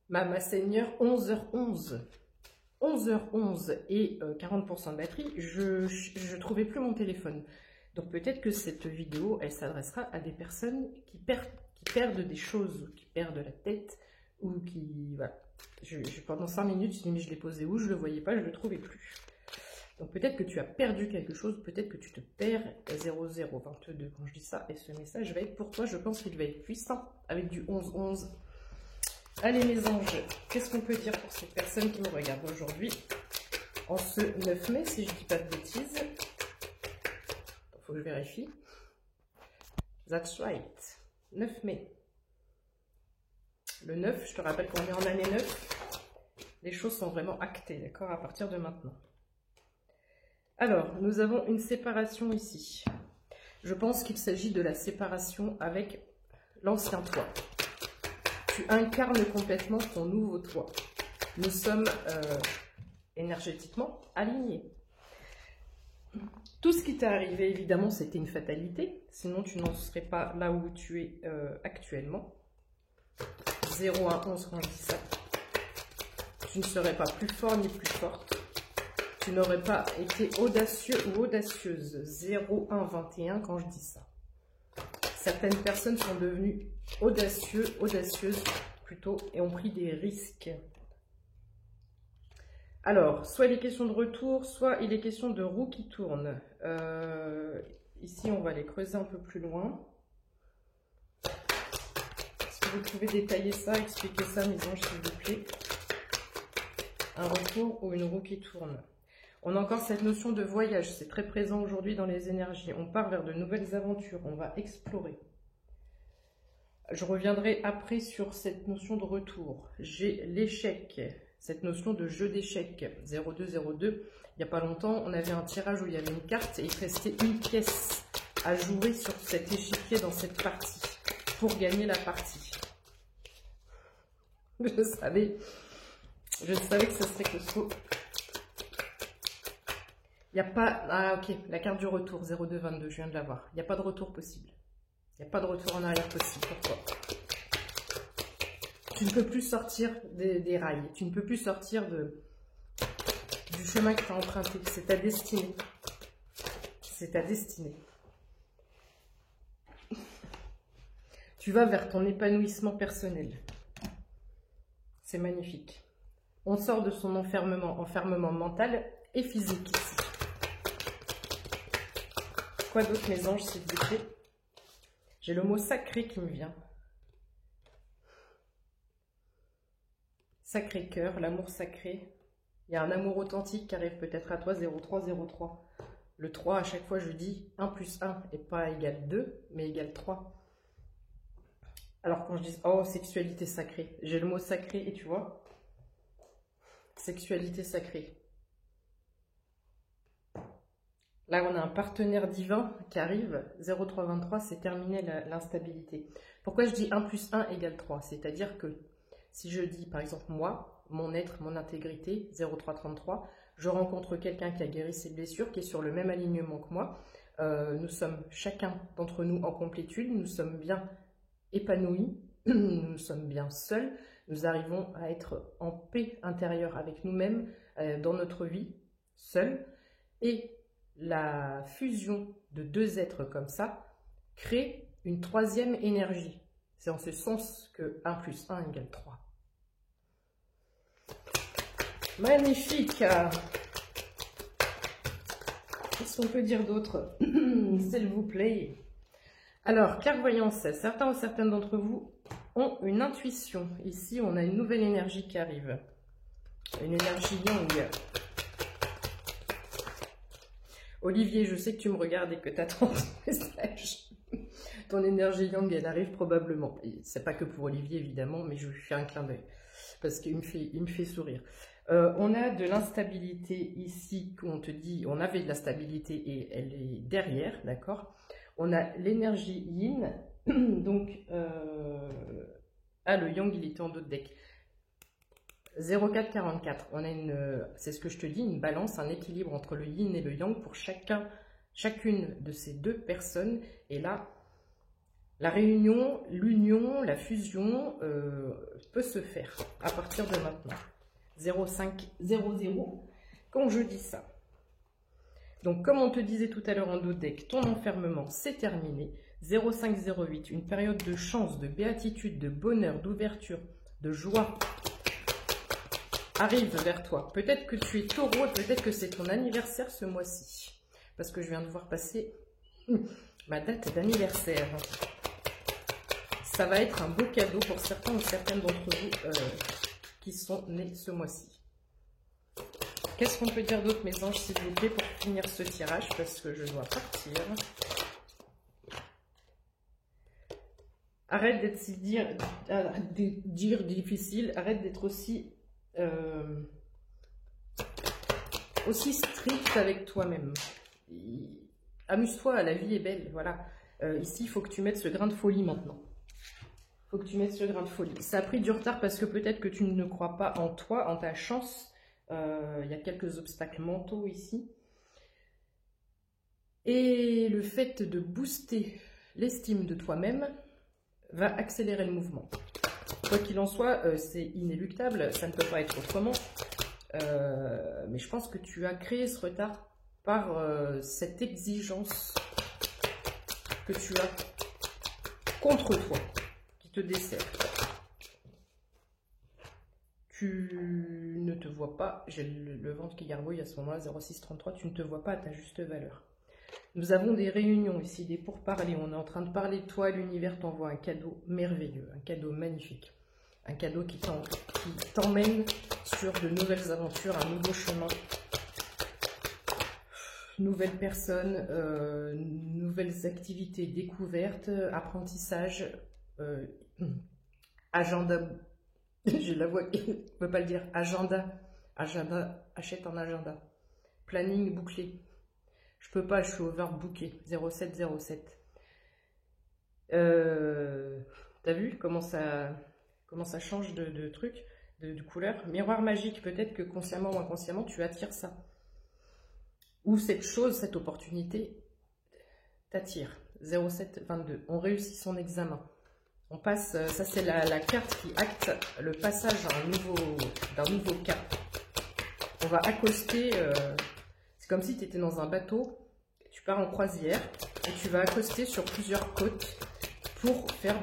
Ma Seigneur, 11h11. 11h11 et 40% de batterie, je trouvais plus mon téléphone. Donc peut-être que cette vidéo, elle s'adressera à des personnes qui perdent des choses, qui perdent la tête, ou qui... Voilà. Pendant 5 minutes, je me suis dit, mais je l'ai posé où? Je ne le voyais pas, je ne le trouvais plus. Donc peut-être que tu as perdu quelque chose, peut-être que tu te perds 0022 quand je dis ça, et ce message va être pour toi, je pense qu'il va être puissant, avec du 11-11. Allez mes anges, qu'est-ce qu'on peut dire pour ces personnes qui me regardent aujourd'hui, en ce 9 mai, si je ne dis pas de bêtises. Il faut que je vérifie. That's right, 9 mai. Le 9, je te rappelle qu'on est en année 9, les choses sont vraiment actées, d'accord, à partir de maintenant. Alors, nous avons une séparation ici. Je pense qu'il s'agit de la séparation avec l'ancien toi. Tu incarnes complètement ton nouveau toi. Nous sommes énergétiquement alignés. Tout ce qui t'est arrivé, évidemment, c'était une fatalité. Sinon, tu n'en serais pas là où tu es actuellement. 0 à 11 quand je dis ça. Tu ne serais pas plus fort ni plus forte. Tu n'aurais pas été audacieux ou audacieuse. 0, 1, 21 quand je dis ça. Certaines personnes sont devenues audacieuses plutôt, et ont pris des risques. Alors, soit il est question de retour, soit il est question de roue qui tourne. Ici, on va les creuser un peu plus loin. Est-ce que vous pouvez détailler ça, expliquer ça, mes anges, s'il vous plaît? Un retour ou une roue qui tourne? On a encore cette notion de voyage, c'est très présent aujourd'hui dans les énergies. On part vers de nouvelles aventures, on va explorer. Je reviendrai après sur cette notion de retour. J'ai l'échec, cette notion de jeu d'échecs. 0202, il n'y a pas longtemps, on avait un tirage où il y avait une carte et il restait une pièce à jouer sur cet échiquier dans cette partie pour gagner la partie. Je savais que ce serait costaud. Il n'y a pas... Ah ok, la carte du retour, 0222, je viens de la voir. Il n'y a pas de retour possible. Il n'y a pas de retour en arrière possible. Pourquoi? Tu ne peux plus sortir des rails. Tu ne peux plus sortir du chemin que tu as emprunté. C'est ta destinée. C'est ta destinée. Tu vas vers ton épanouissement personnel. C'est magnifique. On sort de son enfermement mental et physique ici. Quoi d'autre, mes anges, s'il vous plaît? J'ai le mot sacré qui me vient. Sacré cœur, l'amour sacré. Il y a un amour authentique qui arrive peut-être à toi, 0303. Le 3, à chaque fois, je dis 1 plus 1 et pas égal 2, mais égal 3. Alors quand je dis, oh, sexualité sacrée, j'ai le mot sacré et tu vois, sexualité sacrée. Là, on a un partenaire divin qui arrive, 0323, c'est terminé l'instabilité. Pourquoi je dis 1 plus 1 égale 3? C'est-à-dire que si je dis, par exemple, moi, mon être, mon intégrité, 0333, je rencontre quelqu'un qui a guéri ses blessures, qui est sur le même alignement que moi. Nous sommes chacun d'entre nous en complétude, nous sommes bien épanouis, nous sommes bien seuls, nous arrivons à être en paix intérieure avec nous-mêmes dans notre vie, seuls, et la fusion de deux êtres comme ça crée une troisième énergie. C'est en ce sens que 1 plus 1 égale 3. Magnifique! Qu'est-ce qu'on peut dire d'autre? S'il vous plaît. Alors, clairvoyance, certains ou certaines d'entre vous ont une intuition. Ici, on a une nouvelle énergie qui arrive. Une énergie yang. Olivier, je sais que tu me regardes et que tu attends ton message. Ton énergie yang, elle arrive probablement. C'est pas que pour Olivier, évidemment, mais je lui fais un clin d'œil. Parce qu'il me fait sourire. On a de l'instabilité ici, on te dit, on avait de la stabilité et elle est derrière, d'accord? On a l'énergie yin, donc, le yang, il était en dos de deck. 0444, on a c'est ce que je te dis, une balance, un équilibre entre le yin et le yang pour chacune de ces deux personnes. Et là, La réunion, l'union, la fusion peut se faire à partir de maintenant. 0500, quand je dis ça. Donc, comme on te disait tout à l'heure en deck, ton enfermement, c'est terminé. 0508, une période de chance, de béatitude, de bonheur, d'ouverture, de joie arrive vers toi. Peut-être que tu es taureau et peut-être que c'est ton anniversaire ce mois-ci. Parce que je viens de voir passer ma date d'anniversaire. Ça va être un beau cadeau pour certains ou certaines d'entre vous qui sont nés ce mois-ci. Qu'est-ce qu'on peut dire d'autre, mes anges, s'il vous plaît, pour finir ce tirage, parce que je dois partir. Arrête d'être si dire difficile, arrête d'être aussi strict avec toi-même. Amuse-toi, la vie est belle, voilà. Ici, il faut que tu mettes ce grain de folie maintenant. Il faut que tu mettes ce grain de folie. Ça a pris du retard parce que peut-être que tu ne crois pas en toi, en ta chance. Il y a quelques obstacles mentaux ici. Et le fait de booster l'estime de toi-même va accélérer le mouvement. Quoi qu'il en soit, c'est inéluctable, ça ne peut pas être autrement. Mais je pense que tu as créé ce retard par cette exigence que tu as contre toi, qui te dessert. Tu ne te vois pas, j'ai le ventre qui gargouille à ce moment-là, 0633, tu ne te vois pas à ta juste valeur. Nous avons des réunions ici, des pourparlers, on est en train de parler de toi, l'univers t'envoie un cadeau merveilleux, un cadeau magnifique, un cadeau qui t'emmène sur de nouvelles aventures, un nouveau chemin, nouvelles personnes, nouvelles activités, découvertes, apprentissage, agenda. J'ai la voix qui ne peut pas le dire. Agenda, achète un agenda. Planning bouclé. Je peux pas, je suis overbooké. 0707. T'as vu comment ça change de truc, de couleur. Miroir magique, peut-être que consciemment ou inconsciemment, tu attires ça. Ou cette chose, cette opportunité t'attire. 0722. On réussit son examen. On passe, ça c'est la carte qui acte le passage d'un nouveau cap. On va accoster, c'est comme si tu étais dans un bateau, tu pars en croisière et tu vas accoster sur plusieurs côtes pour faire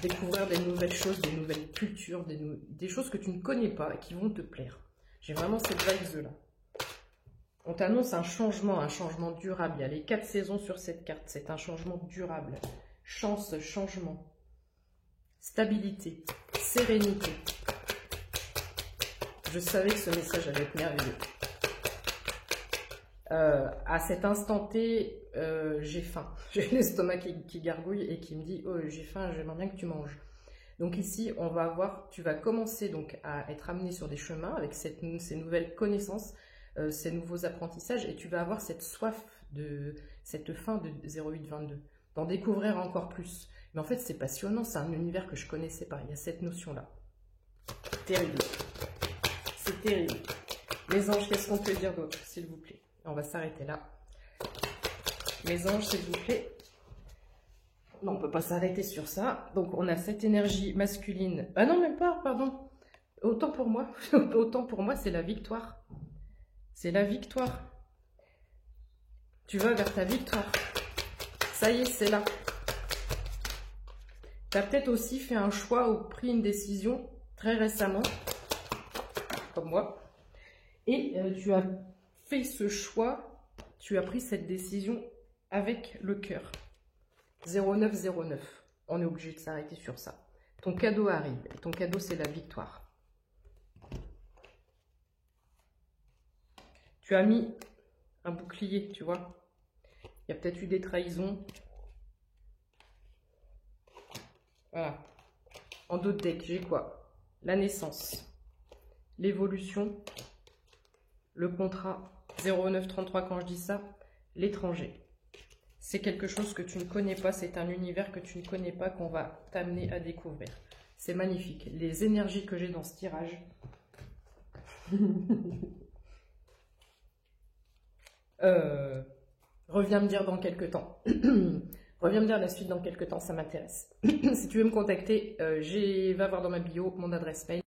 découvrir des nouvelles choses, des nouvelles cultures, des choses que tu ne connais pas et qui vont te plaire. J'ai vraiment cette vibe-là. On t'annonce un changement durable. Il y a les 4 saisons sur cette carte, c'est un changement durable. Chance, changement. Stabilité, sérénité. Je savais que ce message allait être merveilleux. À cet instant T, j'ai faim. J'ai l'estomac qui gargouille et qui me dit « Oh, j'ai faim, j'aimerais bien que tu manges. » Donc ici, on va avoir, tu vas commencer donc à être amené sur des chemins avec ces nouvelles connaissances, ces nouveaux apprentissages, et tu vas avoir cette soif, cette faim de 0822, d'en découvrir encore plus. Mais en fait, c'est passionnant, c'est un univers que je ne connaissais pas. Il y a cette notion-là. Terrible. C'est terrible. Mes anges, qu'est-ce qu'on peut dire d'autre, s'il vous plaît? On va s'arrêter là. Mes anges, s'il vous plaît. Non, on ne peut pas s'arrêter sur ça. Donc, on a cette énergie masculine. Ah non, même pas, pardon. Autant pour moi. Autant pour moi, c'est la victoire. C'est la victoire. Tu vas vers ta victoire. Ça y est, c'est là. Tu as peut-être aussi fait un choix ou pris une décision très récemment, comme moi, et tu as fait ce choix, tu as pris cette décision avec le cœur. 0909, on est obligé de s'arrêter sur ça. Ton cadeau arrive, et ton cadeau c'est la victoire. Tu as mis un bouclier, tu vois. Il y a peut-être eu des trahisons. Voilà. En d'autres decks, j'ai quoi? La naissance, l'évolution, le contrat, 0933 quand je dis ça, l'étranger. C'est quelque chose que tu ne connais pas, c'est un univers que tu ne connais pas qu'on va t'amener à découvrir. C'est magnifique. Les énergies que j'ai dans ce tirage. Reviens me dire dans quelques temps. Reviens me dire la suite dans quelques temps, ça m'intéresse. Si tu veux me contacter, va voir dans ma bio mon adresse mail.